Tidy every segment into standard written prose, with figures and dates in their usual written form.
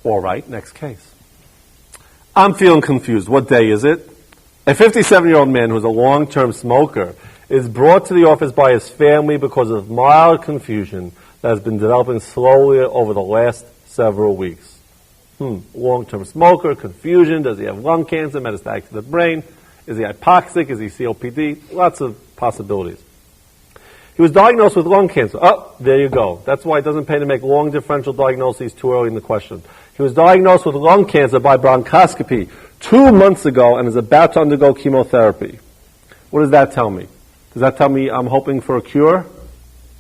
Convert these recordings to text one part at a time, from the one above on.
All right, next case. I'm feeling confused. What day is it? A 57-year-old man who's a long-term smoker is brought to the office by his family because of mild confusion that has been developing slowly over the last several weeks. Long-term smoker, confusion, does he have lung cancer, metastatic to the brain? Is he hypoxic? Is he COPD? Lots of possibilities. He was diagnosed with lung cancer. Oh, there you go. That's why it doesn't pay to make long differential diagnoses too early in the question. He was diagnosed with lung cancer by bronchoscopy 2 months ago and is about to undergo chemotherapy. What does that tell me? Does that tell me I'm hoping for a cure?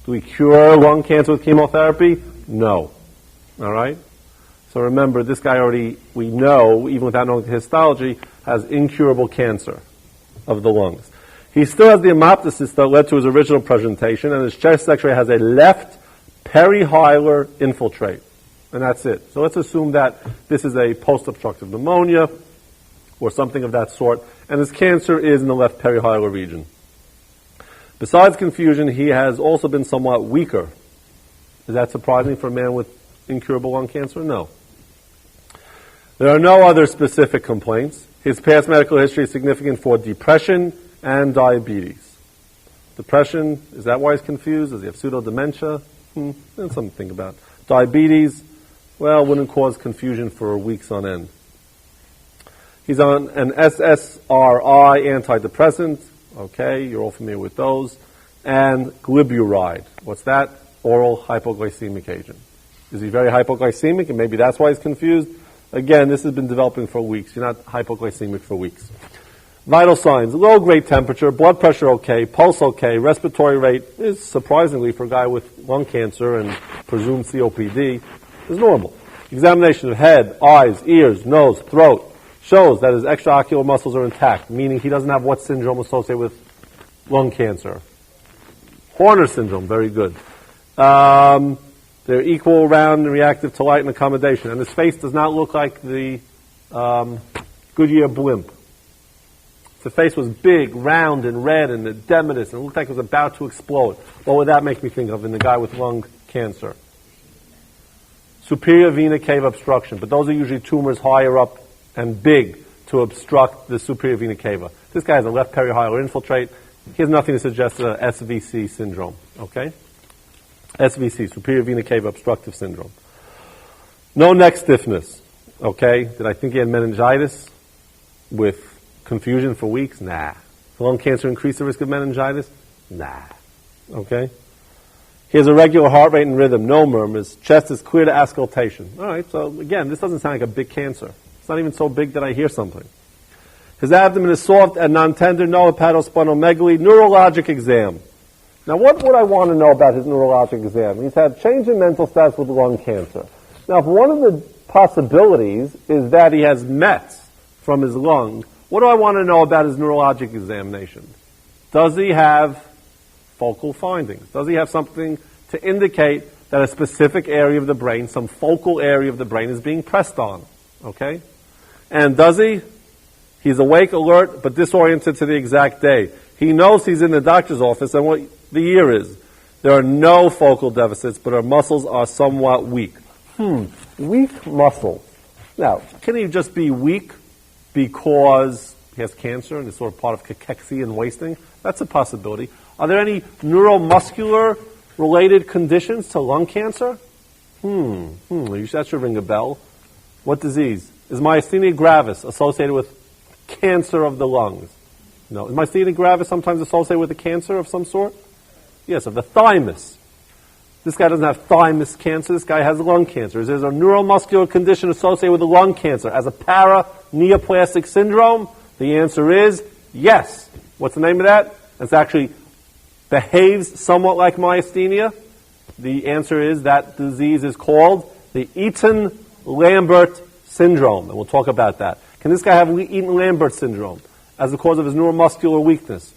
Do we cure lung cancer with chemotherapy? No. All right? So remember, this guy already, we know, even without knowing the histology, has incurable cancer of the lungs. He still has the hemoptysis that led to his original presentation, and his chest x-ray has a left perihilar infiltrate. And that's it. So let's assume that this is a post-obstructive pneumonia or something of that sort, and his cancer is in the left perihilar region. Besides confusion, he has also been somewhat weaker. Is that surprising for a man with incurable lung cancer? No. There are no other specific complaints. His past medical history is significant for depression and diabetes. Depression, is that why he's confused? Does he have pseudo-dementia? That's something to think about. Diabetes, well, wouldn't cause confusion for weeks on end. He's on an SSRI antidepressant. Okay, you're all familiar with those. And glyburide. What's that? Oral hypoglycemic agent. Is he very hypoglycemic, and maybe that's why he's confused? Again, this has been developing for weeks. You're not hypoglycemic for weeks. Vital signs: low-grade temperature, blood pressure okay, pulse okay, respiratory rate is surprisingly for a guy with lung cancer and presumed COPD is normal. Examination of head, eyes, ears, nose, throat shows that his extraocular muscles are intact, meaning he doesn't have what syndrome associated with lung cancer? Horner syndrome, very good. They're equal, round, and reactive to light and accommodation. And his face does not look like the Goodyear blimp. The face was big, round, and red, and edematous, and it looked like it was about to explode. What would that make me think of in the guy with lung cancer? Superior vena cava obstruction. But those are usually tumors higher up and big to obstruct the superior vena cava. This guy has a left perihilar infiltrate. He has nothing to suggest a SVC syndrome. Okay? SVC, superior vena cava obstructive syndrome. No neck stiffness. Okay? Did I think he had meningitis with confusion for weeks? Nah. Does lung cancer increase the risk of meningitis? Nah. Okay? He has a regular heart rate and rhythm, no murmurs. Chest is clear to auscultation. All right, so again, this doesn't sound like a big cancer. It's not even so big that I hear something. His abdomen is soft and non-tender, no hepatosplenomegaly, neurologic exam. Now, what would I want to know about his neurologic exam? He's had change in mental status with lung cancer. Now, if one of the possibilities is that he has mets from his lung, what do I want to know about his neurologic examination? Does he have focal findings? Does he have something to indicate that a specific area of the brain, some focal area of the brain, is being pressed on? Okay? And does he? He's awake, alert, but disoriented to the exact day. He knows he's in the doctor's office and what the year is. There are no focal deficits, but our muscles are somewhat weak. Weak muscles. Now, can he just be weak because he has cancer and is sort of part of cachexia and wasting? That's a possibility. Are there any neuromuscular related conditions to lung cancer? That should ring a bell. What disease? Is myasthenia gravis associated with cancer of the lungs? No. Is myasthenia gravis sometimes associated with a cancer of some sort? Yes, of the thymus. This guy doesn't have thymus cancer. This guy has lung cancer. Is there a neuromuscular condition associated with the lung cancer as a paraneoplastic syndrome? The answer is yes. What's the name of that? It's actually behaves somewhat like myasthenia. The answer is that disease is called the Eaton-Lambert syndrome, and we'll talk about that. Can this guy have Eaton-Lambert syndrome as the cause of his neuromuscular weakness?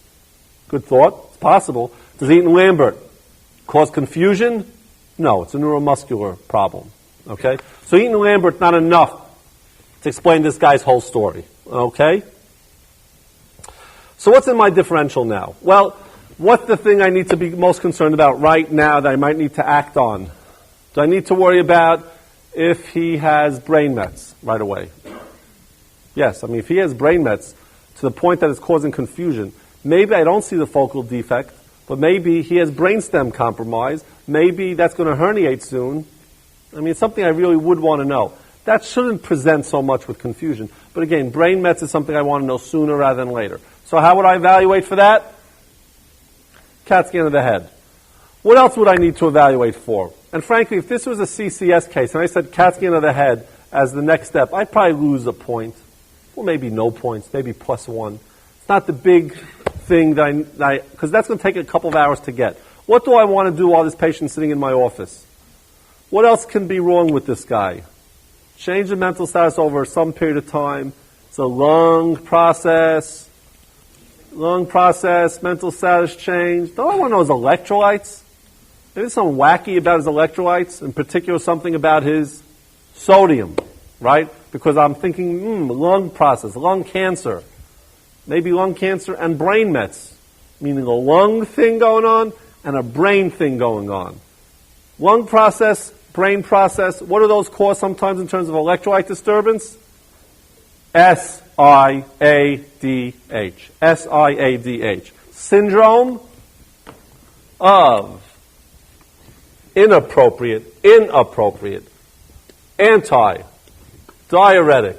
Good thought. It's possible. Does Eaton-Lambert cause confusion? No, it's a neuromuscular problem. Okay? So Eaton-Lambert, not enough to explain this guy's whole story. Okay? So what's in my differential now? Well, what's the thing I need to be most concerned about right now that I might need to act on? Do I need to worry about if he has brain mets right away? Yes, I mean, if he has brain mets to the point that it's causing confusion, maybe I don't see the focal defect, but maybe he has brainstem compromise. Maybe that's going to herniate soon. I mean, it's something I really would want to know. That shouldn't present so much with confusion. But again, brain mets is something I want to know sooner rather than later. So how would I evaluate for that? CAT scan of the head. What else would I need to evaluate for? And frankly, if this was a CCS case and I said CAT scan of the head as the next step, I'd probably lose a point. Well, maybe no points, maybe +1. It's not the big thing because that's going to take a couple of hours to get. What do I want to do while this patient's sitting in my office? What else can be wrong with this guy? Change the mental status over some period of time. It's a long process, mental status change. All I want to know is electrolytes. Maybe there's something wacky about his electrolytes, in particular something about his sodium, right? Because I'm thinking, lung process, lung cancer. Maybe lung cancer and brain mets, meaning a lung thing going on and a brain thing going on. Lung process, brain process, what do those cause sometimes in terms of electrolyte disturbance? SIADH. SIADH. Syndrome of inappropriate, anti-diuretic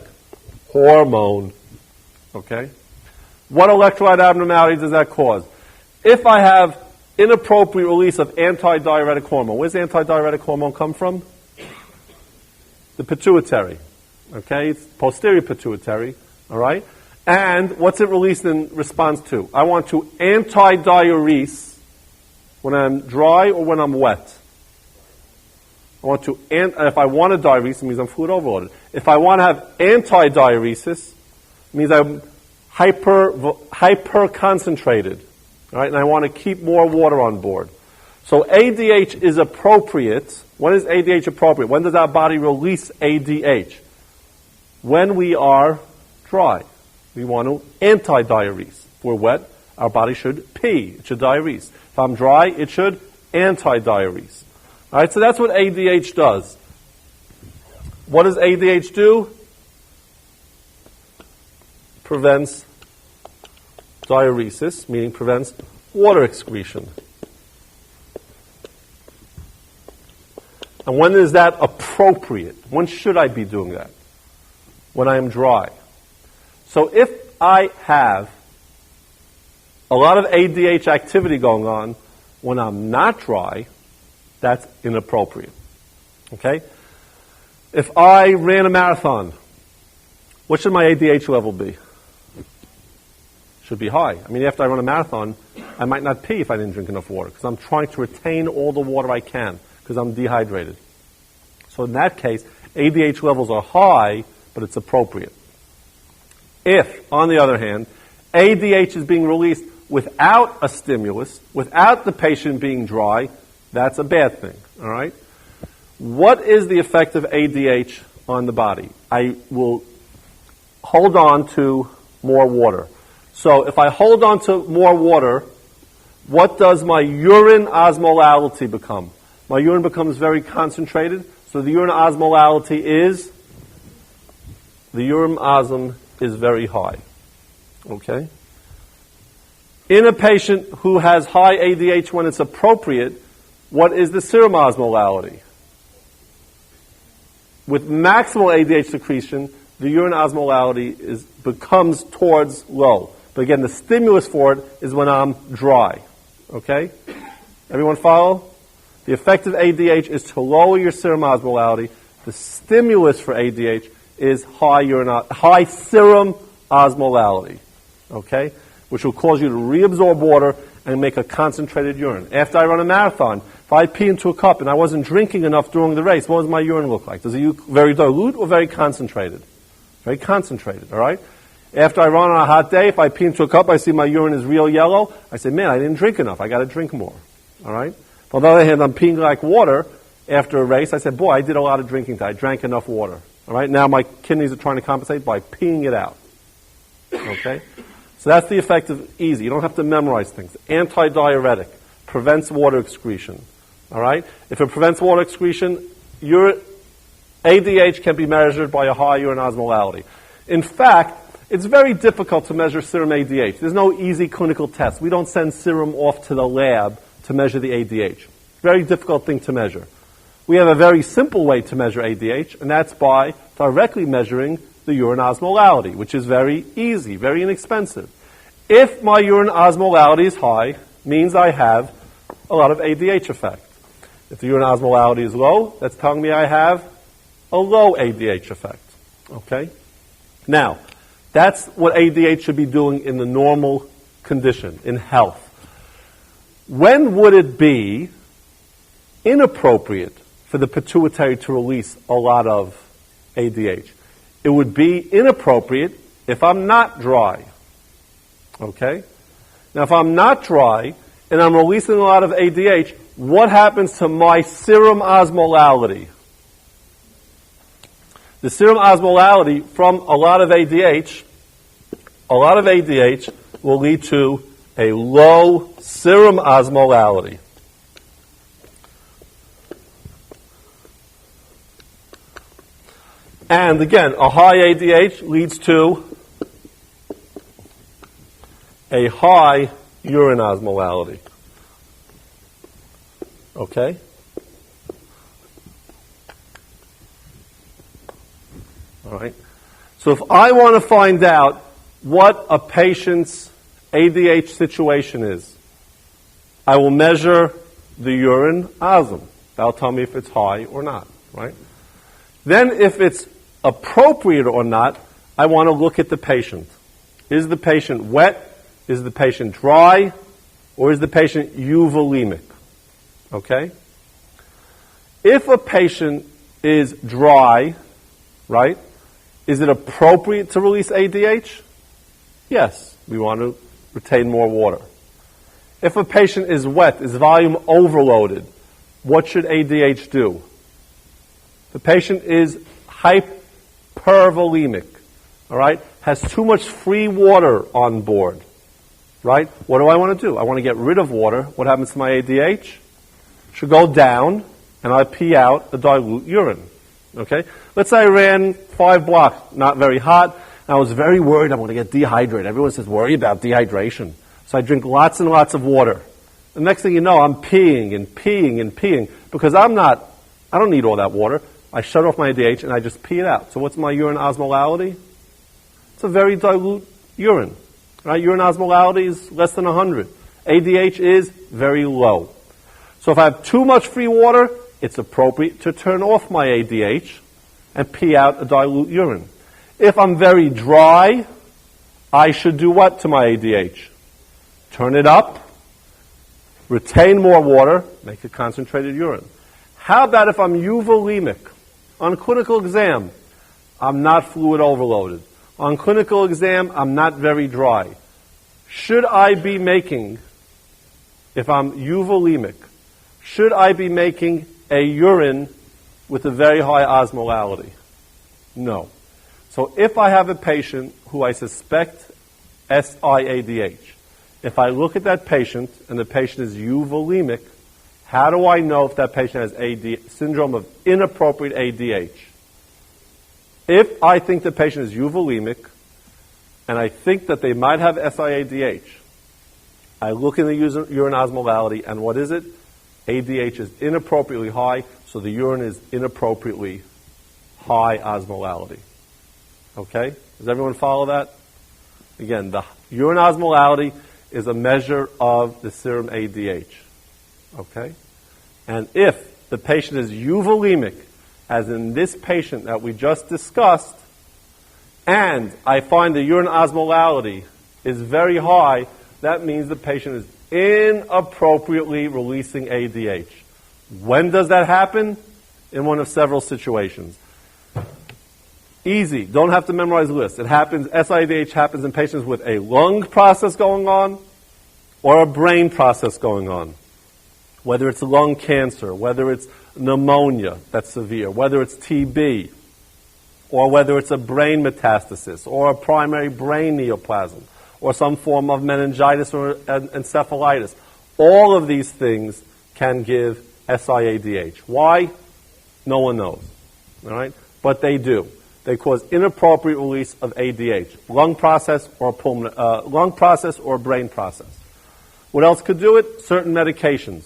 hormone. Okay? What electrolyte abnormality does that cause? If I have inappropriate release of anti-diuretic hormone, where does anti-diuretic hormone come from? The pituitary. Okay? It's posterior pituitary. All right? And what's it released in response to? I want to anti-diurese when I'm dry or when I'm wet. If I want to diurese, it means I'm fluid overloaded. If I want to have anti-diuresis, it means I'm hyper concentrated. All right? And I want to keep more water on board. So ADH is appropriate. When is ADH appropriate? When does our body release ADH? When we are dry. We want to anti-diurese. If we're wet, our body should pee. It should diurese. If I'm dry, it should anti-diurese. All right, so that's what ADH does. What does ADH do? Prevents diuresis, meaning prevents water excretion. And when is that appropriate? When should I be doing that? When I am dry. So if I have a lot of ADH activity going on when I'm not dry, that's inappropriate. Okay? If I ran a marathon, what should my ADH level be? Should be high. I mean, after I run a marathon, I might not pee if I didn't drink enough water because I'm trying to retain all the water I can because I'm dehydrated. So in that case, ADH levels are high, but it's appropriate. If, on the other hand, ADH is being released without a stimulus, without the patient being dry, that's a bad thing, all right? What is the effect of ADH on the body? I will hold on to more water. So if I hold on to more water, what does my urine osmolality become? My urine becomes very concentrated, so the urine osmolality is, the urine osm is very high, okay? In a patient who has high ADH when it's appropriate, what is the serum osmolality? With maximal ADH secretion, the urine osmolality becomes towards low. But again, the stimulus for it is when I'm dry. Okay? Everyone follow? The effect of ADH is to lower your serum osmolality. The stimulus for ADH is high serum osmolality. Okay? Which will cause you to reabsorb water and make a concentrated urine. After I run a marathon, if I pee into a cup and I wasn't drinking enough during the race, what does my urine look like? Does it look very dilute or very concentrated? Very concentrated, all right? After I run on a hot day, if I pee into a cup, I see my urine is real yellow. I say, man, I didn't drink enough. I got to drink more, all right? If on the other hand, I'm peeing like water after a race, I said, boy, I did a lot of drinking today. I drank enough water, all right? Now my kidneys are trying to compensate by peeing it out, okay? So that's the effect of easy. You don't have to memorize things. Anti-diuretic, prevents water excretion. All right? If it prevents water excretion, ADH can be measured by a high urine osmolality. In fact, it's very difficult to measure serum ADH. There's no easy clinical test. We don't send serum off to the lab to measure the ADH. Very difficult thing to measure. We have a very simple way to measure ADH, and that's by directly measuring the urine osmolality, which is very easy, very inexpensive. If my urine osmolality is high, means I have a lot of ADH effect. If the urine osmolality is low, that's telling me I have a low ADH effect. Okay? Now, that's what ADH should be doing in the normal condition, in health. When would it be inappropriate for the pituitary to release a lot of ADH? It would be inappropriate if I'm not dry. Okay? Now, if I'm not dry and I'm releasing a lot of ADH, what happens to my serum osmolality? The serum osmolality from a lot of ADH will lead to a low serum osmolality. And again, a high ADH leads to a high urine osmolality. Okay? All right. So if I want to find out what a patient's ADH situation is, I will measure the urine osm. That'll tell me if it's high or not, right? Then if it's appropriate or not, I want to look at the patient. Is the patient wet? Is the patient dry? Or is the patient euvolemic? Okay? If a patient is dry, right, is it appropriate to release ADH? Yes, we want to retain more water. If a patient is wet, is volume overloaded, what should ADH do? The patient is hypervolemic, all right, has too much free water on board, right? What do I want to do? I want to get rid of water. What happens to my ADH? Should go down, and I pee out the dilute urine, okay? Let's say I ran 5 blocks, not very hot, and I was very worried I'm going to get dehydrated. Everyone says, worry about dehydration. So I drink lots and lots of water. The next thing you know, I'm peeing and peeing and peeing because I don't need all that water. I shut off my ADH and I just pee it out. So what's my urine osmolality? It's a very dilute urine. Right? Urine osmolality is less than 100. ADH is very low. So if I have too much free water, it's appropriate to turn off my ADH and pee out a dilute urine. If I'm very dry, I should do what to my ADH? Turn it up, retain more water, make a concentrated urine. How about if I'm euvolemic? On clinical exam, I'm not fluid overloaded. On clinical exam, I'm not very dry. Should I be making, if I'm euvolemic, should I be making a urine with a very high osmolality? No. So if I have a patient who I suspect SIADH, if I look at that patient and the patient is euvolemic, how do I know if that patient has syndrome of inappropriate ADH? If I think the patient is euvolemic and I think that they might have SIADH, I look in the urine osmolality and what is it? ADH is inappropriately high, so the urine is inappropriately high osmolality. Okay? Does everyone follow that? Again, the urine osmolality is a measure of the serum ADH. Okay? And if the patient is euvolemic, as in this patient that we just discussed, and I find the urine osmolality is very high, that means the patient is inappropriately releasing ADH. When does that happen? In one of several situations. Easy. Don't have to memorize the list. It happens, SIADH happens in patients with a lung process going on or a brain process going on. Whether it's lung cancer, whether it's pneumonia that's severe, whether it's TB, or whether it's a brain metastasis, or a primary brain neoplasm, or some form of meningitis or encephalitis. All of these things can give SIADH. Why? No one knows. All right? But they do. They cause inappropriate release of ADH, lung process or brain process. What else could do it? Certain medications.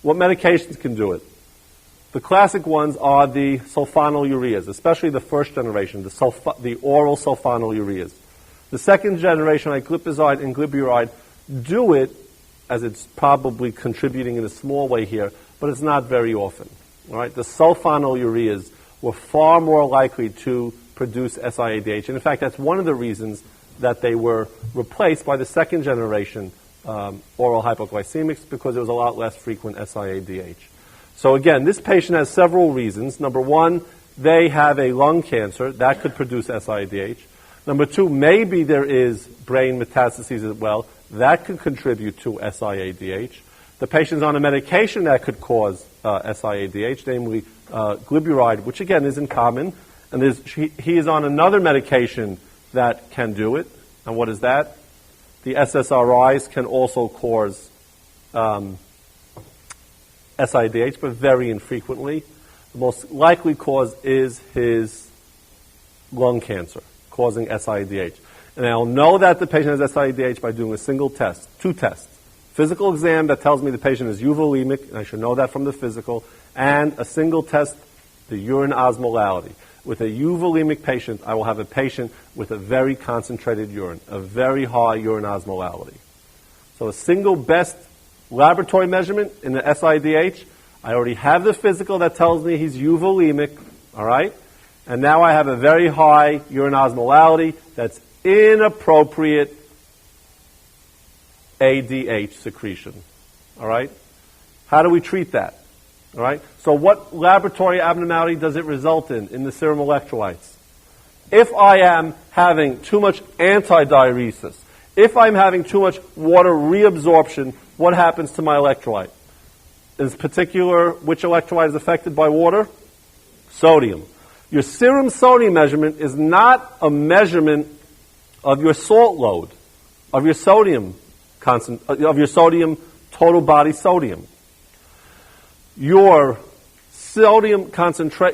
What medications can do it? The classic ones are the sulfonylureas, especially the first generation, the oral sulfonylureas. The second generation, like glipizide and glyburide, do it, as it's probably contributing in a small way here, but it's not very often. All right? The sulfonylureas were far more likely to produce SIADH. And in fact, that's one of the reasons that they were replaced by the second generation oral hypoglycemics, because there was a lot less frequent SIADH. So again, this patient has several reasons. Number one, they have a lung cancer. That could produce SIADH. Number two, maybe there is brain metastases as well. That could contribute to SIADH. The patient's on a medication that could cause SIADH, namely glyburide, which again isn't common. And he is on another medication that can do it. And what is that? The SSRIs can also cause SIADH, but very infrequently. The most likely cause is his lung cancer, causing SIADH. And I'll know that the patient has SIADH by doing a single test, two tests. Physical exam that tells me the patient is euvolemic, and I should know that from the physical, and a single test, the urine osmolality. With a euvolemic patient, I will have a patient with a very concentrated urine, a very high urine osmolality. So a single best laboratory measurement in the SIADH, I already have the physical that tells me he's euvolemic, all right? And now I have a very high urine osmolality that's inappropriate ADH secretion, all right? How do we treat that? All right? So what laboratory abnormality does it result in the serum electrolytes? If I am having too much antidiuresis, if I'm having too much water reabsorption, what happens to my electrolyte? In particular, which electrolyte is affected by water? Sodium. Your serum sodium measurement is not a measurement of your salt load, of your sodium total body sodium. Your sodium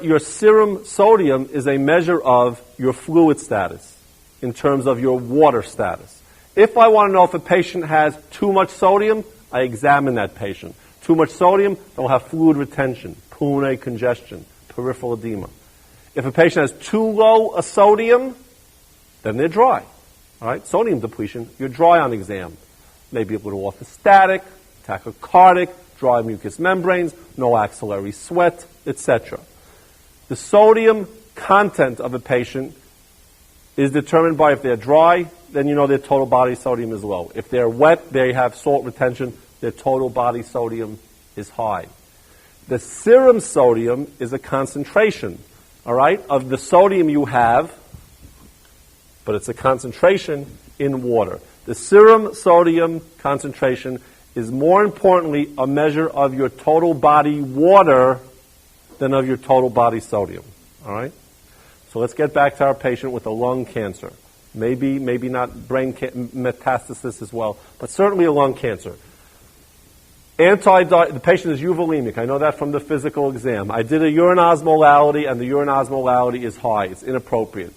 your serum sodium is a measure of your fluid status in terms of your water status. If I want to know if a patient has too much sodium, I examine that patient. Too much sodium, they'll have fluid retention, pulmonary congestion, peripheral edema. If a patient has too low a sodium, then they're dry. All right? Sodium depletion, you're dry on exam. Maybe a little orthostatic, tachycardic, dry mucous membranes, no axillary sweat, etc. The sodium content of a patient is determined by if they're dry, then you know their total body sodium is low. If they're wet, they have salt retention, their total body sodium is high. The serum sodium is a concentration, all right, of the sodium you have, but it's a concentration in water. The serum sodium concentration is more importantly a measure of your total body water than of your total body sodium. All right? So let's get back to our patient with a lung cancer. Maybe not brain metastasis as well, but certainly a lung cancer. The patient is euvolemic. I know that from the physical exam. I did a urine osmolality, and the urine osmolality is high. It's inappropriate.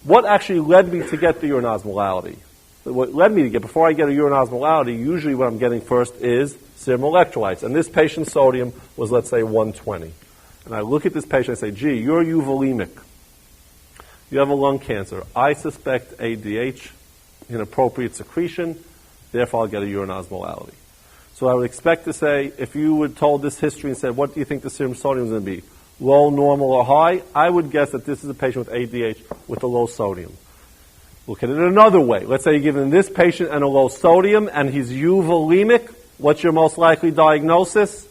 What actually led me to get the urine osmolality? What led me to get, before I get a urine osmolality, usually what I'm getting first is serum electrolytes. And this patient's sodium was, let's say, 120. And I look at this patient and I say, gee, you're euvolemic. You have a lung cancer. I suspect ADH, inappropriate secretion, therefore I'll get a urine osmolality. So I would expect to say, if you were told this history and said, what do you think the serum sodium is going to be? Low, normal, or high? I would guess that this is a patient with ADH with a low sodium. Look at it another way. Let's say you're giving this patient a low sodium and he's euvolemic. What's your most likely diagnosis?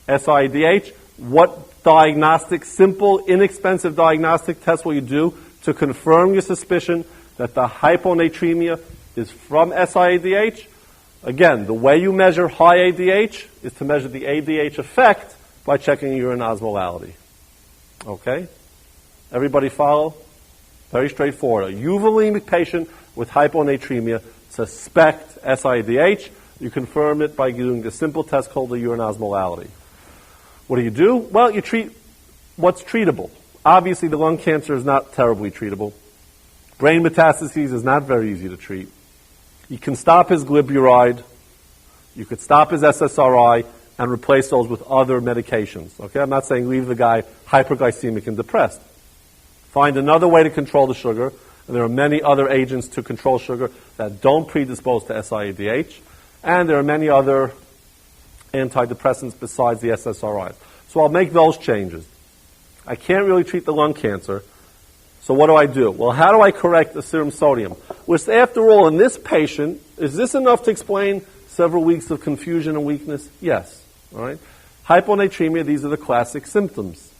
SIADH. What diagnostic, simple, inexpensive diagnostic test will you do to confirm your suspicion that the hyponatremia is from SIADH? Again, the way you measure high ADH is to measure the ADH effect by checking urine osmolality. Okay? Everybody follow? Very straightforward. A euvolemic patient with hyponatremia, suspect SIADH. You confirm it by doing the simple test called the urine osmolality. What do? Well, you treat what's treatable. Obviously, the lung cancer is not terribly treatable. Brain metastases is not very easy to treat. You can stop his glyburide. You could stop his SSRI and replace those with other medications. Okay, I'm not saying leave the guy hyperglycemic and depressed. Find another way to control the sugar, and there are many other agents to control sugar that don't predispose to SIADH, and there are many other antidepressants besides the SSRIs. So I'll make those changes. I can't really treat the lung cancer, so what do? Well, how do I correct the serum sodium? Which, after all, in this patient, is this enough to explain several weeks of confusion and weakness? Yes. All right. Hyponatremia, these are the classic symptoms.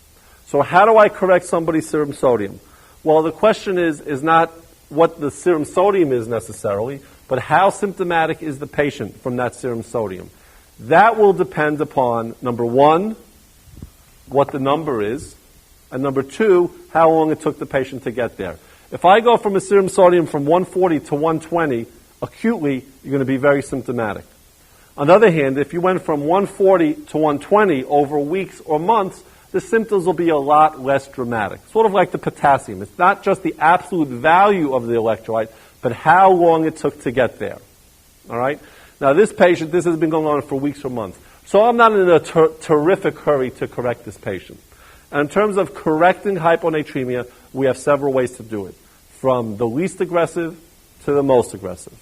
So how do I correct somebody's serum sodium? Well, the question is not what the serum sodium is necessarily, but how symptomatic is the patient from that serum sodium. That will depend upon, number one, what the number is, and number two, how long it took the patient to get there. If I go from a serum sodium from 140 to 120, acutely, you're going to be very symptomatic. On the other hand, if you went from 140 to 120 over weeks or months, the symptoms will be a lot less dramatic. Sort of like the potassium. It's not just the absolute value of the electrolyte, but how long it took to get there. All right? Now, this patient, this has been going on for weeks or months. So I'm not in a terrific hurry to correct this patient. And in terms of correcting hyponatremia, we have several ways to do it, from the least aggressive to the most aggressive.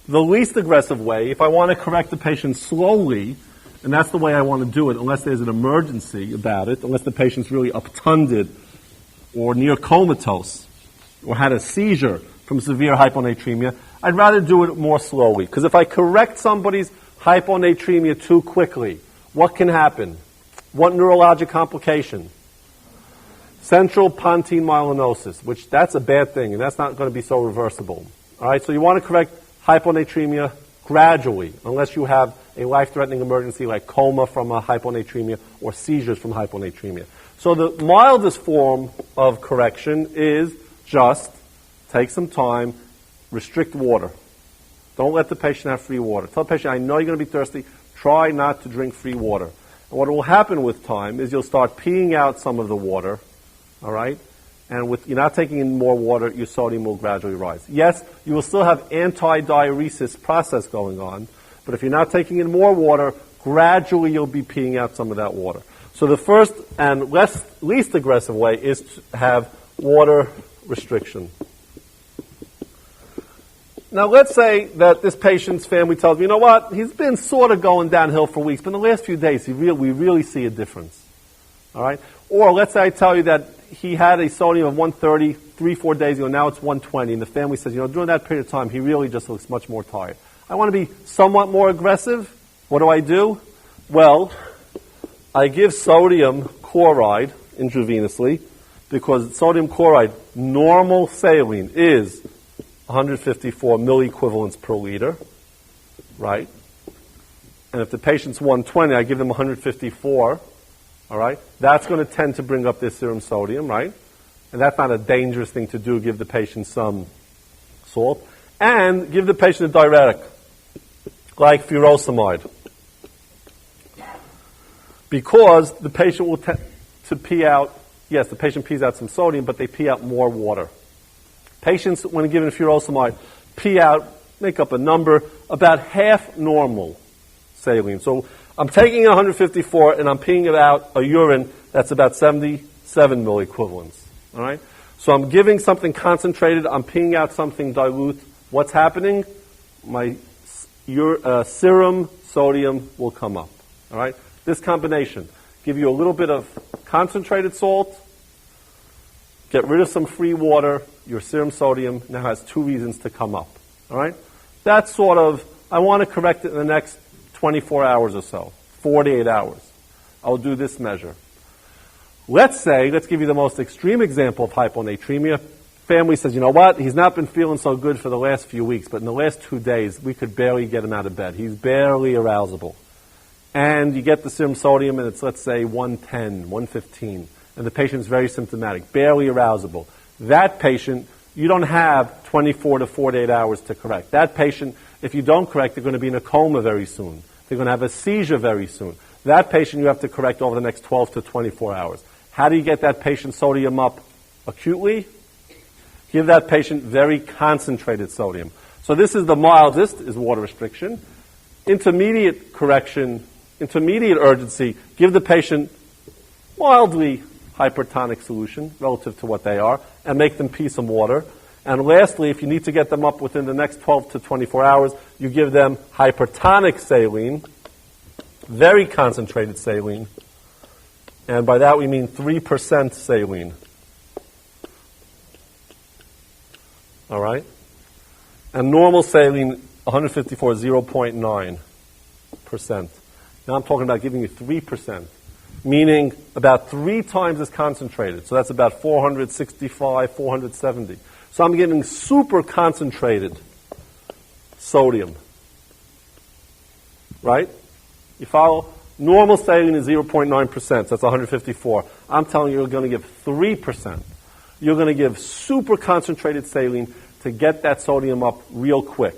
The least aggressive way, if I want to correct the patient slowly, and that's the way I want to do it, unless there's an emergency about it, unless the patient's really obtunded or near comatose or had a seizure from severe hyponatremia, I'd rather do it more slowly. Because if I correct somebody's hyponatremia too quickly, what can happen? What neurologic complication? Central pontine myelinosis, which that's a bad thing, and that's not going to be so reversible. All right, so you want to correct hyponatremia gradually, unless you have a life-threatening emergency like coma from a hyponatremia or seizures from hyponatremia. So the mildest form of correction is just take some time, restrict water. Don't let the patient have free water. Tell the patient, I know you're going to be thirsty. Try not to drink free water. And what will happen with time is you'll start peeing out some of the water, all right? And with you're not taking in more water, your sodium will gradually rise. Yes, you will still have anti-diuresis process going on, but if you're not taking in more water, gradually you'll be peeing out some of that water. So the first and least aggressive way is to have water restriction. Now, let's say that this patient's family tells me, you know what, he's been sort of going downhill for weeks, but in the last few days, we really see a difference. All right? Or let's say I tell you that he had a sodium of 130 3-4 days ago, now it's 120, and the family says, you know, during that period of time, he really just looks much more tired. I want to be somewhat more aggressive. What do? Well, I give sodium chloride intravenously, because sodium chloride, normal saline, is 154 milliequivalents per liter, right? And if the patient's 120, I give them 154, all right? That's going to tend to bring up their serum sodium, right? And that's not a dangerous thing to do, give the patient some salt. And give the patient a diuretic, like furosemide. Because the patient will tend to pee out, yes, the patient pees out some sodium, but they pee out more water. Patients, when given furosemide, pee out, make up a number, about half normal saline. So I'm taking 154 and I'm peeing it out a urine that's about 77 milliequivalents. All right? So I'm giving something concentrated, I'm peeing out something dilute. What's happening? My serum sodium will come up. All right? This combination, give you a little bit of concentrated salt, get rid of some free water, your serum sodium now has 2 reasons to come up. All right? That's sort of, I want to correct it in the next 24 hours or so, 48 hours. I'll do this measure. Let's give you the most extreme example of hyponatremia. Family says, you know what, he's not been feeling so good for the last few weeks, but in the last 2 days, we could barely get him out of bed. He's barely arousable. And you get the serum sodium, and it's, let's say, 110, 115, and the patient's very symptomatic, barely arousable. That patient, you don't have 24 to 48 hours to correct. That patient, if you don't correct, they're going to be in a coma very soon. They're going to have a seizure very soon. That patient you have to correct over the next 12 to 24 hours. How do you get that patient sodium up acutely? Give that patient very concentrated sodium. So this is the mildest, is water restriction. Intermediate correction, intermediate urgency, give the patient mildly hypertonic solution relative to what they are and make them pee some water. And lastly, if you need to get them up within the next 12 to 24 hours, you give them hypertonic saline, very concentrated saline, and by that we mean 3% saline. All right? And normal saline, 154, 0.9%. Now I'm talking about giving you 3%, meaning about 3 times as concentrated. So that's about 465, 470. So I'm giving super concentrated sodium. Right? You follow? Normal saline is 0.9%. That's 154. I'm telling you, you're going to give 3%. You're going to give super concentrated saline to get that sodium up real quick.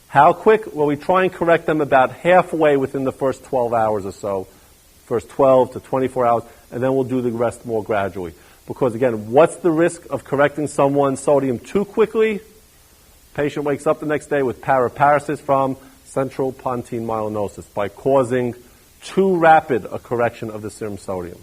How quick? Well, we try and correct them about halfway within the first 12 hours or so, first 12 to 24 hours, and then we'll do the rest more gradually. Because, again, what's the risk of correcting someone's sodium too quickly? Patient wakes up the next day with paraparesis from central pontine myelinosis by causing too rapid a correction of the serum sodium.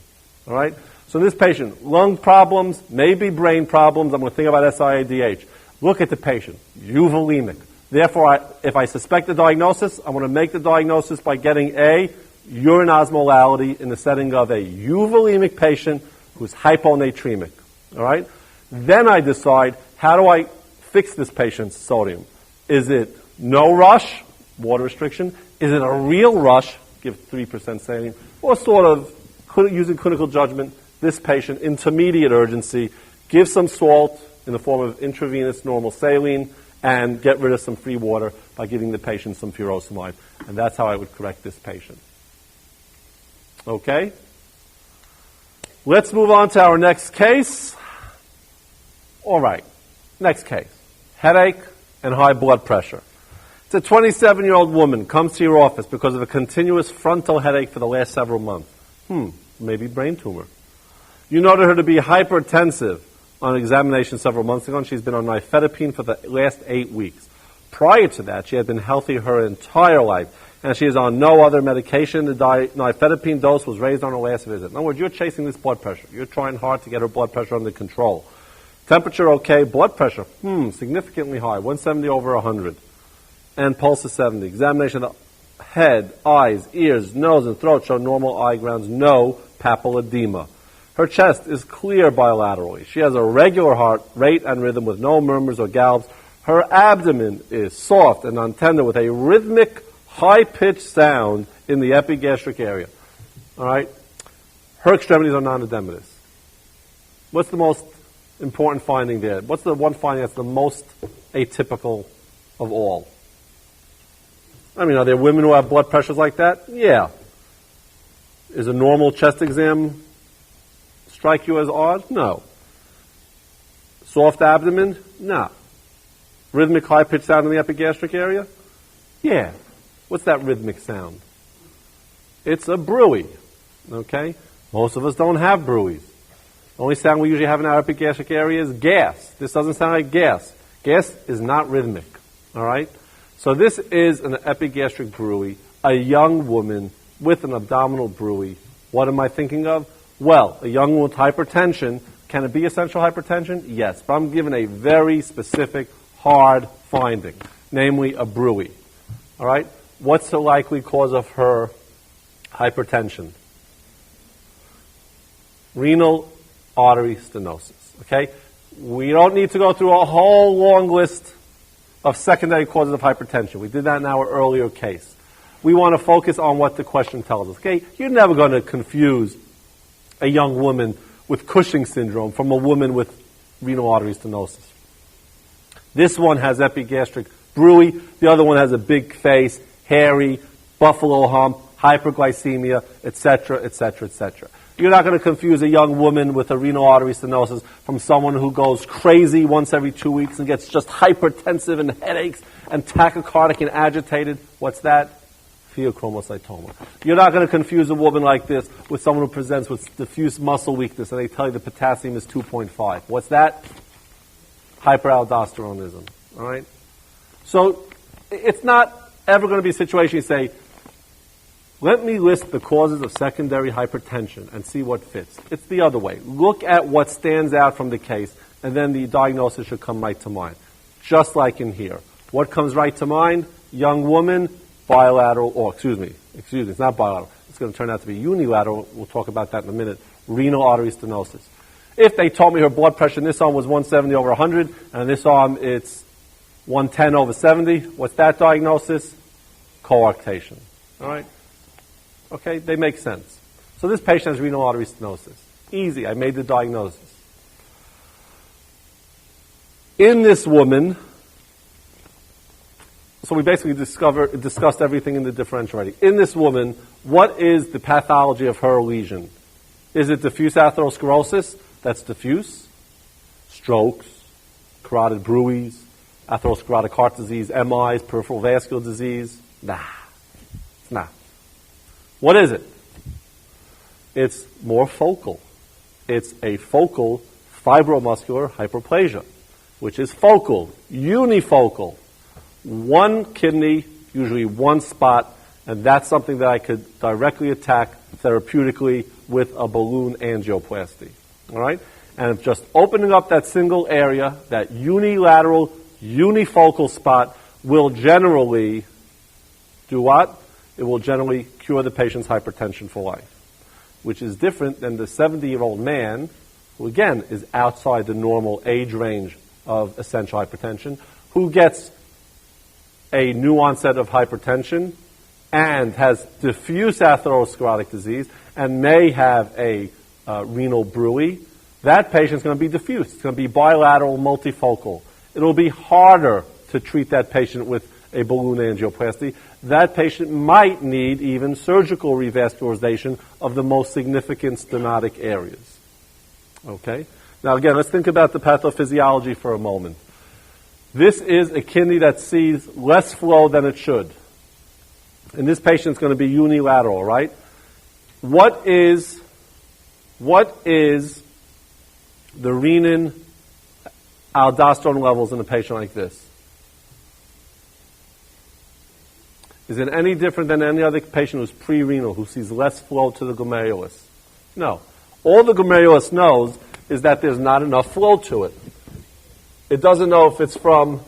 All right? So in this patient, lung problems, maybe brain problems. I'm going to think about SIADH. Look at the patient, euvolemic. Therefore, if I suspect the diagnosis, I'm going to make the diagnosis by getting a urine osmolality in the setting of a euvolemic patient who's hyponatremic. All right? Then I decide, how do I fix this patient's sodium? Is it no rush, water restriction? Is it a real rush, give 3% saline? Or sort of, using clinical judgment, this patient, intermediate urgency, give some salt in the form of intravenous normal saline, and get rid of some free water by giving the patient some furosemide. And that's how I would correct this patient. Okay? Let's move on to our next case. All right. Next case. Headache and high blood pressure. It's a 27-year-old woman comes to your office because of a continuous frontal headache for the last several months. Maybe brain tumor. You noted her to be hypertensive on examination several months ago, and she's been on nifedipine for the last 8 weeks. Prior to that, she had been healthy her entire life, and she is on no other medication. The nifedipine dose was raised on her last visit. In other words, you're chasing this blood pressure. You're trying hard to get her blood pressure under control. Temperature okay, blood pressure, significantly high, 170 over 100. And pulse is 70. Examination of the head, eyes, ears, nose, and throat show normal eye grounds, no papilledema. Her chest is clear bilaterally. She has a regular heart rate and rhythm with no murmurs or gallops. Her abdomen is soft and untender with a rhythmic, high-pitched sound in the epigastric area. All right? Her extremities are non-edematous. What's the most important finding there? What's the one finding that's the most atypical of all? I mean, are there women who have blood pressures like that? Yeah. Is a normal chest exam strike you as odd? No. Soft abdomen? No. Rhythmic high-pitched sound in the epigastric area? Yeah. What's that rhythmic sound? It's a bruit. Okay? Most of us don't have bruits. The only sound we usually have in our epigastric area is gas. This doesn't sound like gas. Gas is not rhythmic. All right? So this is an epigastric bruit, a young woman with an abdominal bruit. What am I thinking of? Well, a young woman with hypertension. Can it be essential hypertension? Yes. But I'm given a very specific, hard finding, namely a bruit. All right? What's the likely cause of her hypertension? Renal artery stenosis. Okay? We don't need to go through a whole long list of secondary causes of hypertension. We did that in our earlier case. We want to focus on what the question tells us. Okay? You're never going to confuse a young woman with Cushing syndrome from a woman with renal artery stenosis. This one has epigastric bruit. The other one has a big face, hairy, buffalo hump, hyperglycemia, etc., etc., etc. You're not going to confuse a young woman with a renal artery stenosis from someone who goes crazy once every 2 weeks and gets just hypertensive and headaches and tachycardic and agitated. What's that? pheochromocytoma. You're not going to confuse a woman like this with someone who presents with diffuse muscle weakness and they tell you the potassium is 2.5. What's that? Hyperaldosteronism. All right? So it's not ever going to be a situation you say, let me list the causes of secondary hypertension and see what fits. It's the other way. Look at what stands out from the case, and then the diagnosis should come right to mind. Just like in here. What comes right to mind? Young woman, bilateral, it's not bilateral. It's going to turn out to be unilateral. We'll talk about that in a minute. Renal artery stenosis. If they told me her blood pressure in this arm was 170 over 100, and in this arm it's 110 over 70, what's that diagnosis? Coarctation. All right? Okay, they make sense. So this patient has renal artery stenosis. Easy, I made the diagnosis. In this woman, so we basically discussed everything in the differential already. In this woman, what is the pathology of her lesion? Is it diffuse atherosclerosis? That's diffuse. Strokes, carotid bruits, atherosclerotic heart disease, MIs, peripheral vascular disease? Nah, it's not. What is it? It's more focal. It's a focal fibromuscular hyperplasia, which is focal, unifocal. One kidney, usually one spot, and that's something that I could directly attack therapeutically with a balloon angioplasty. All right? And just opening up that single area, that unilateral, unifocal spot, will generally do what? It will generally cure the patient's hypertension for life, which is different than the 70-year-old man, who again is outside the normal age range of essential hypertension, who gets a new onset of hypertension and has diffuse atherosclerotic disease and may have a renal bruit. That patient's going to be diffuse. It's going to be bilateral, multifocal. It'll be harder to treat that patient with a balloon angioplasty. That patient might need even surgical revascularization of the most significant stenotic areas. Okay? Now again, let's think about the pathophysiology for a moment. This is a kidney that sees less flow than it should. And this patient's going to be unilateral, right? What is the renin aldosterone levels in a patient like this? Is it any different than any other patient who's pre-renal, who sees less flow to the glomerulus? No. All the glomerulus knows is that there's not enough flow to it. It doesn't know if it's from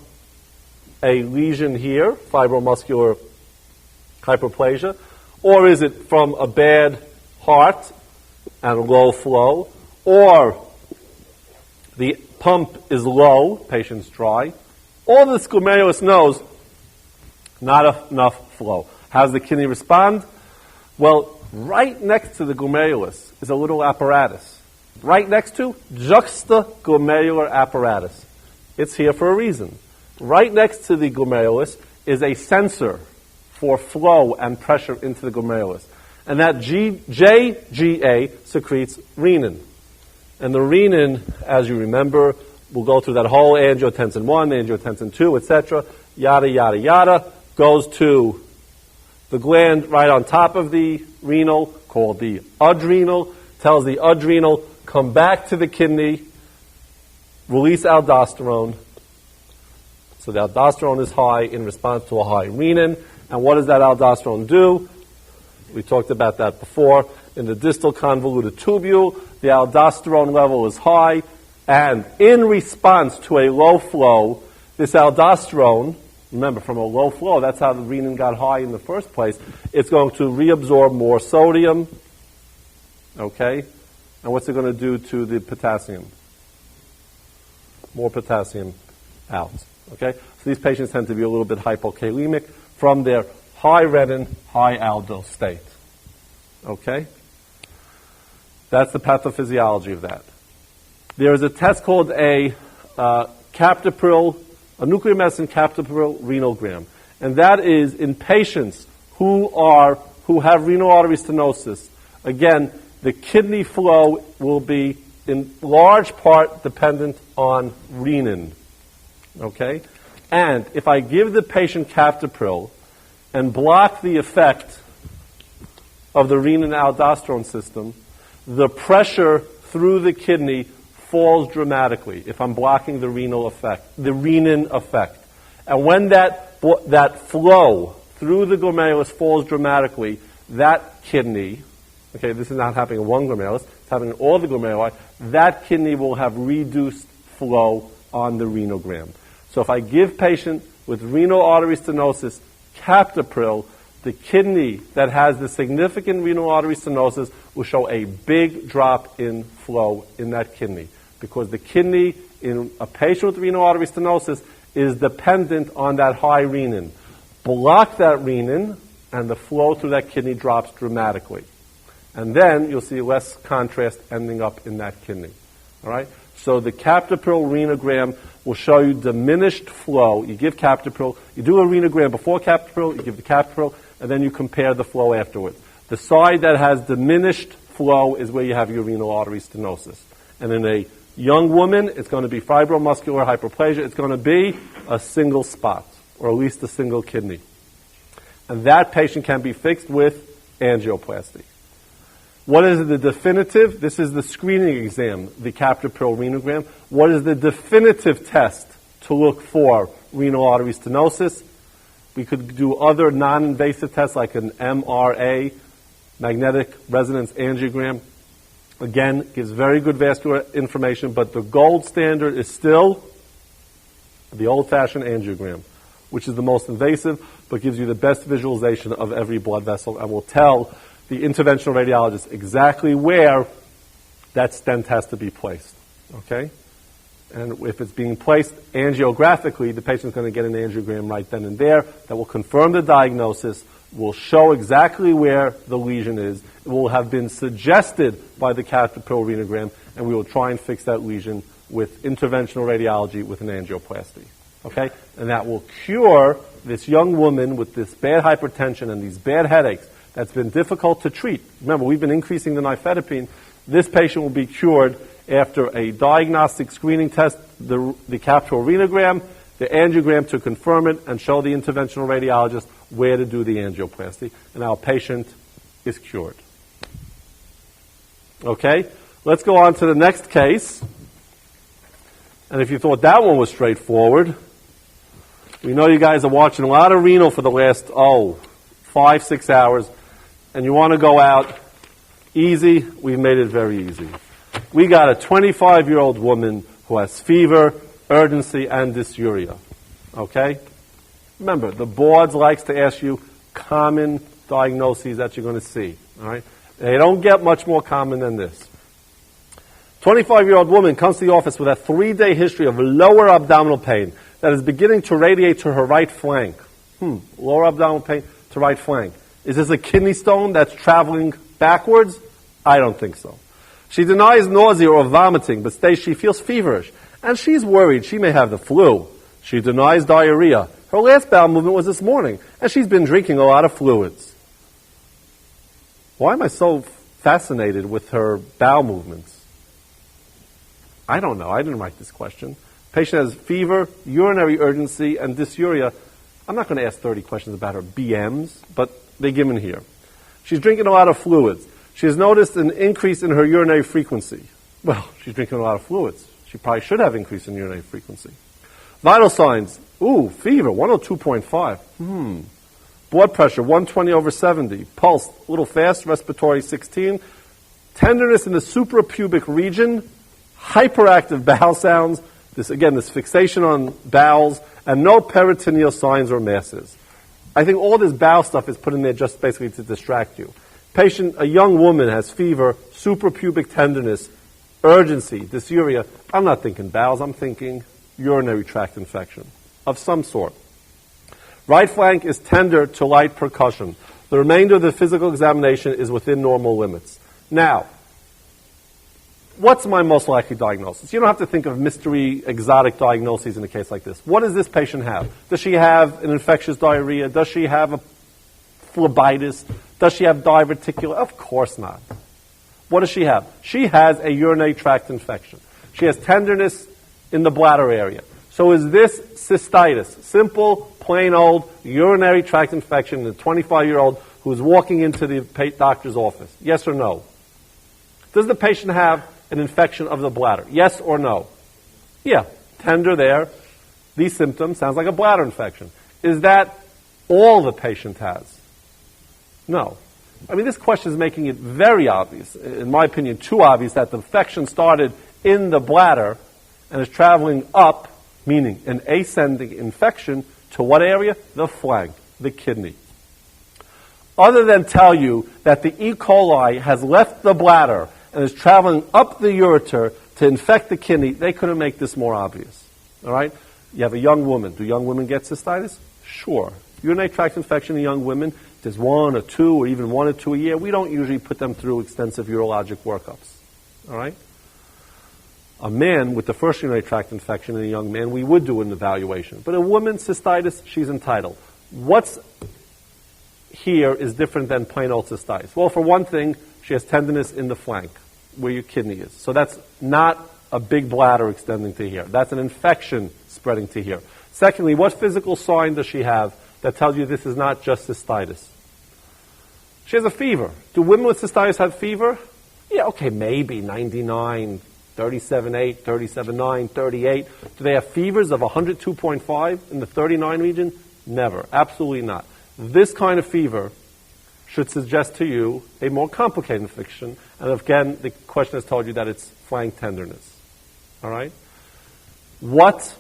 a lesion here, fibromuscular hyperplasia, or is it from a bad heart and low flow, or the pump is low, patient's dry. All this glomerulus knows, not enough flow. How does the kidney respond? Well, right next to the glomerulus is a little apparatus. Right next to juxtaglomerular apparatus. It's here for a reason. Right next to the glomerulus is a sensor for flow and pressure into the glomerulus. And that JGA secretes renin. And the renin, as you remember, we'll go through that whole angiotensin 1, angiotensin 2, etc., yada, yada, yada, goes to the gland right on top of the renal, called the adrenal, tells the adrenal, come back to the kidney, release aldosterone. So the aldosterone is high in response to a high renin. And what does that aldosterone do? We talked about that before. In the distal convoluted tubule, the aldosterone level is high. And in response to a low flow, this aldosterone, remember, from a low flow, that's how the renin got high in the first place, it's going to reabsorb more sodium. Okay? And what's it going to do to the potassium? More potassium out. Okay? So these patients tend to be a little bit hypokalemic from their high renin, high aldo state. Okay? That's the pathophysiology of that. There is a test called a captopril, a nuclear medicine captopril renogram. And that is in patients who have renal artery stenosis. Again, the kidney flow will be in large part dependent on renin. Okay? And if I give the patient captopril, and block the effect of the renin-aldosterone system, the pressure through the kidney falls dramatically if I'm blocking the renin effect. And when that flow through the glomerulus falls dramatically, that kidney, okay, this is not happening in one glomerulus, it's happening in all the glomeruli, that kidney will have reduced flow on the renogram. So if I give patient with renal artery stenosis captopril, the kidney that has the significant renal artery stenosis will show a big drop in flow in that kidney, because the kidney in a patient with renal artery stenosis is dependent on that high renin. Block that renin, and the flow through that kidney drops dramatically. And then you'll see less contrast ending up in that kidney. All right? So the captopril renogram will show you diminished flow. You give captopril, you do a renogram before captopril, you give the captopril, and then you compare the flow afterwards. The side that has diminished flow is where you have your renal artery stenosis. And in a young woman, it's going to be fibromuscular hyperplasia. It's going to be a single spot, or at least a single kidney. And that patient can be fixed with angioplasty. What is the definitive? This is the screening exam, the captopril renogram. What is the definitive test to look for renal artery stenosis? We could do other non-invasive tests like an MRA, magnetic resonance angiogram. Again, gives very good vascular information, but the gold standard is still the old-fashioned angiogram, which is the most invasive, but gives you the best visualization of every blood vessel and will tell the interventional radiologist exactly where that stent has to be placed. Okay? And if it's being placed angiographically, the patient's going to get an angiogram right then and there that will confirm the diagnosis, will show exactly where the lesion is. It will have been suggested by the captopril renogram, and we will try and fix that lesion with interventional radiology with an angioplasty. Okay? And that will cure this young woman with this bad hypertension and these bad headaches that's been difficult to treat. Remember, we've been increasing the nifedipine. This patient will be cured after a diagnostic screening test, the captopril renogram, the angiogram to confirm it, and show the interventional radiologist where to do the angioplasty. And our patient is cured. Okay? Let's go on to the next case. And if you thought that one was straightforward, we know you guys are watching a lot of renal for the last, 5-6 hours, and you want to go out easy. We've made it very easy. We got a 25-year-old woman who has fever, urgency, and dysuria. Okay? Remember, the boards likes to ask you common diagnoses that you're going to see. All right? They don't get much more common than this. 25-year-old woman comes to the office with a 3-day history of lower abdominal pain that is beginning to radiate to her right flank. Lower abdominal pain to right flank. Is this a kidney stone that's traveling backwards? I don't think so. She denies nausea or vomiting, but states she feels feverish, and she's worried she may have the flu. She denies diarrhea. Her last bowel movement was this morning, and she's been drinking a lot of fluids. Why am I so fascinated with her bowel movements? I don't know. I didn't write this question. Patient has fever, urinary urgency, and dysuria. I'm not going to ask 30 questions about her BMs, but they're given here. She's drinking a lot of fluids. She has noticed an increase in her urinary frequency. Well, she's drinking a lot of fluids. She probably should have increase in urinary frequency. Vital signs. Fever, 102.5. Blood pressure, 120/70. Pulse, a little fast. Respiratory, 16. Tenderness in the suprapubic region. Hyperactive bowel sounds. This fixation on bowels. And no peritoneal signs or masses. I think all this bowel stuff is put in there just basically to distract you. Patient, a young woman, has fever, suprapubic tenderness, urgency, dysuria. I'm not thinking bowels, I'm thinking urinary tract infection of some sort. Right flank is tender to light percussion. The remainder of the physical examination is within normal limits. Now, what's my most likely diagnosis? You don't have to think of mystery, exotic diagnoses in a case like this. What does this patient have? Does she have an infectious diarrhea? Does she have a phlebitis? Does she have diverticular? Of course not. What does she have? She has a urinary tract infection. She has tenderness in the bladder area. So is this cystitis? Simple, plain old urinary tract infection in a 25-year-old who's walking into the doctor's office? Yes or no? Does the patient have an infection of the bladder? Yes or no? Yeah, tender there. These symptoms sounds like a bladder infection. Is that all the patient has? No. I mean, this question is making it very obvious, in my opinion, too obvious, that the infection started in the bladder and is traveling up, meaning an ascending infection, to what area? The flank, the kidney. Other than tell you that the E. coli has left the bladder and is traveling up the ureter to infect the kidney, they couldn't make this more obvious. All right? You have a young woman. Do young women get cystitis? Sure. Urinary tract infection in young women, there's 1 or 2 or even 1 or 2 a year. We don't usually put them through extensive urologic workups. All right? A man with the first urinary tract infection in a young man, we would do an evaluation. But a woman, cystitis, she's entitled. What's here is different than plain old cystitis? Well, for one thing, she has tenderness in the flank where your kidney is. So that's not a big bladder extending to here. That's an infection spreading to here. Secondly, what physical sign does she have that tells you this is not just cystitis? She has a fever. Do women with cystitis have fever? Yeah, okay, maybe 99, 37.8, 37.9, 38. Do they have fevers of 102.5 in the 39 region? Never. Absolutely not. This kind of fever should suggest to you a more complicated infection. And again, the question has told you that it's flank tenderness. All right? What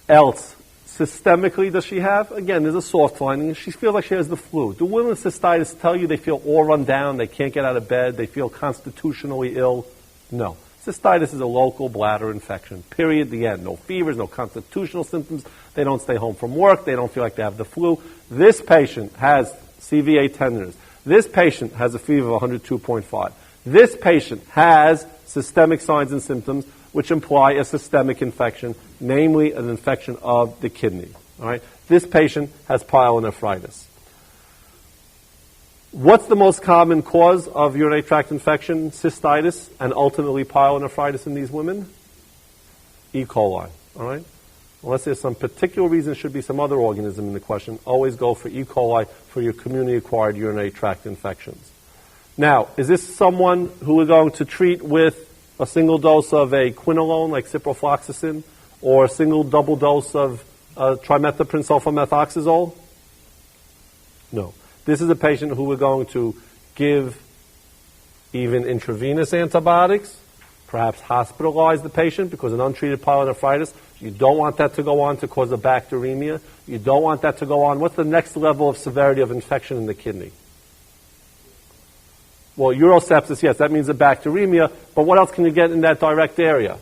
else systemically does she have? Again, there's a soft lining. She feels like she has the flu. Do women with cystitis tell you they feel all run down, they can't get out of bed, they feel constitutionally ill? No. Cystitis is a local bladder infection. Period. The end. No fevers, no constitutional symptoms. They don't stay home from work. They don't feel like they have the flu. This patient has CVA tenderness. This patient has a fever of 102.5. This patient has systemic signs and symptoms which imply a systemic infection, namely an infection of the kidney. All right? This patient has pyelonephritis. What's the most common cause of urinary tract infection, cystitis, and ultimately pyelonephritis in these women? E. coli. All right? Unless there's some particular reason, should be some other organism in the question, always go for E. coli for your community-acquired urinary tract infections. Now, is this someone who we're going to treat with a single dose of a quinolone like ciprofloxacin or a single double dose of trimethoprim sulfamethoxazole? No. This is a patient who we're going to give even intravenous antibiotics, perhaps hospitalize the patient because an untreated pyelonephritis, you don't want that to go on to cause a bacteremia. You don't want that to go on. What's the next level of severity of infection in the kidney? Well, urosepsis, yes, that means a bacteremia, but what else can you get in that direct area?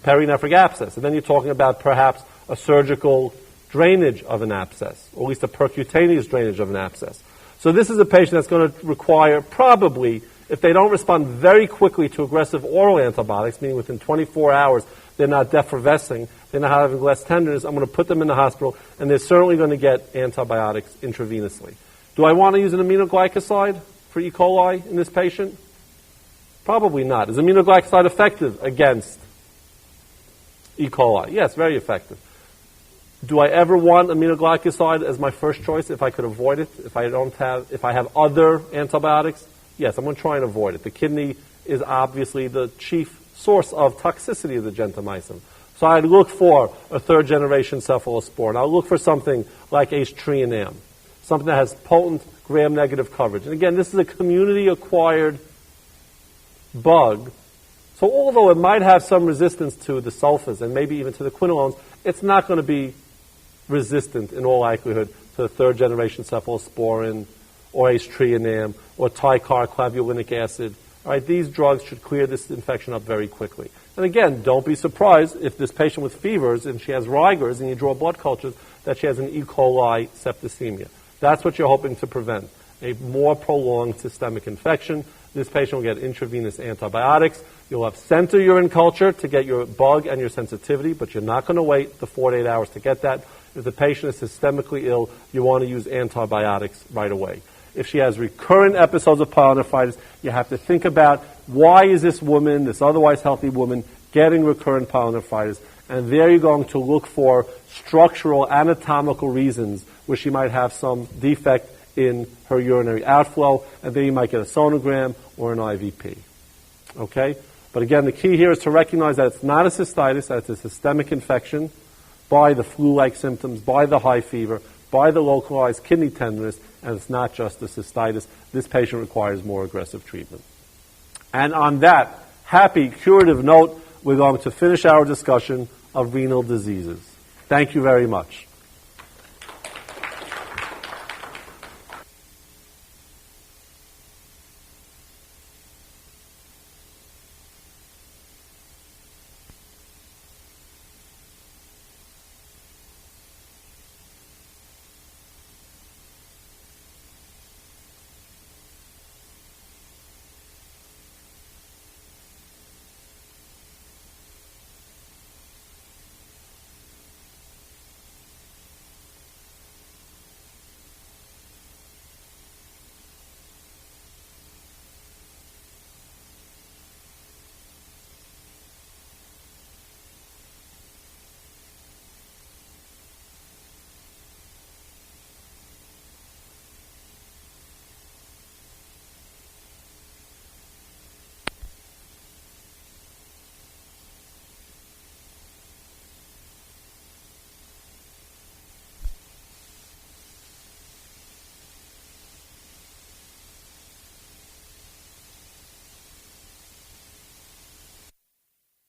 Perinephric abscess. And then you're talking about perhaps a surgical drainage of an abscess, or at least a percutaneous drainage of an abscess. So this is a patient that's going to require probably, if they don't respond very quickly to aggressive oral antibiotics, meaning within 24 hours they're not defervescing, they're not having less tenderness, I'm going to put them in the hospital, and they're certainly going to get antibiotics intravenously. Do I want to use an aminoglycoside for E. coli in this patient? Probably not. Is aminoglycoside effective against E. coli? Yes, very effective. Do I ever want aminoglycoside as my first choice if I could avoid it? If I have other antibiotics? Yes, I'm going to try and avoid it. The kidney is obviously the chief source of toxicity of the gentamicin. So I'd look for a third-generation cephalosporin. I'll look for something like H3N, something that has potent gram-negative coverage. And again, this is a community-acquired bug. So although it might have some resistance to the sulfas and maybe even to the quinolones, it's not going to be resistant in all likelihood to the third-generation cephalosporin or H3N or ticarclavulinic acid. All right, these drugs should clear this infection up very quickly. And again, don't be surprised if this patient with fevers and she has rigors and you draw blood cultures that she has an E. coli septicemia. That's what you're hoping to prevent, a more prolonged systemic infection. This patient will get intravenous antibiotics. You'll have center urine culture to get your bug and your sensitivity, but you're not going to wait the 4 to 8 hours to get that. If the patient is systemically ill, you want to use antibiotics right away. If she has recurrent episodes of pyelonephritis, you have to think about why is this woman, this otherwise healthy woman, getting recurrent pyelonephritis, and there you're going to look for structural, anatomical reasons where she might have some defect in her urinary outflow, and then you might get a sonogram or an IVP. Okay? But again, the key here is to recognize that it's not a cystitis, that it's a systemic infection by the flu-like symptoms, by the high fever, by the localized kidney tenderness, and it's not just a cystitis. This patient requires more aggressive treatment. And on that happy, curative note, we're going to finish our discussion of renal diseases. Thank you very much.